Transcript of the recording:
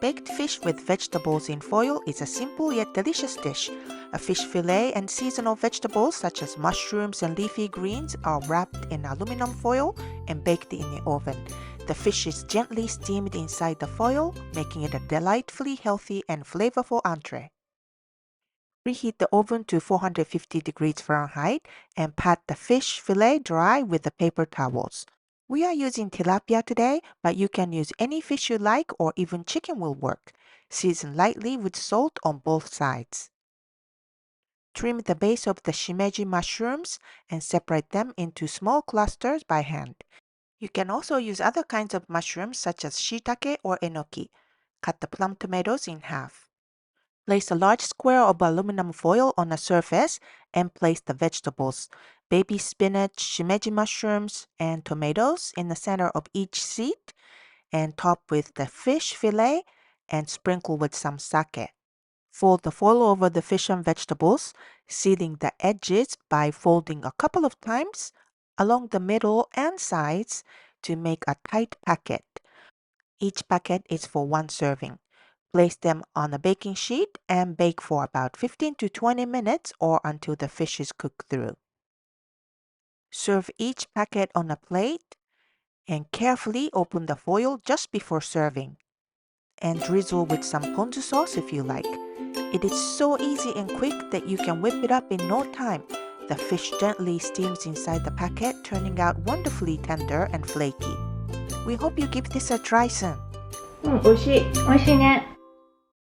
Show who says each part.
Speaker 1: baked fish with vegetables in foil is a simple yet delicious dish. A fish fillet and seasonal vegetables such as mushrooms and leafy greens are wrapped in aluminum foil and baked in the oven. The fish is gently steamed inside the foil, making it a delightfully healthy and flavorful entree. Preheat the oven to 450 degrees Fahrenheit and pat the fish fillet dry with the paper towels. We are using tilapia today, but you can use any fish you like or even chicken will work. Season lightly with salt on both sides. Trim the base of the shimeji mushrooms and separate them into small clusters by hand. You can also use other kinds of mushrooms such as shiitake or enoki. Cut the plum tomatoes in half. Place a large square of aluminum foil on a surface and place the vegetables, baby spinach, shimeji mushrooms, and tomatoes in the center of each sheet and top with the fish fillet and sprinkle with some sake. Fold the foil over the fish and vegetables, sealing the edges by folding a couple of times along the middle and sides to make a tight packet. Each packet is for one serving. Place them on a baking sheet and bake for about 15 to 20 minutes or until the fish is cooked through. Serve each packet on a plate and carefully open the foil just before serving. And drizzle with some ponzu sauce if you like. It is so easy and quick that you can whip it up in no time. The fish gently steams inside the packet, turning out wonderfully tender and flaky. We hope you give this a try soon.
Speaker 2: 美味しい。美味しいね。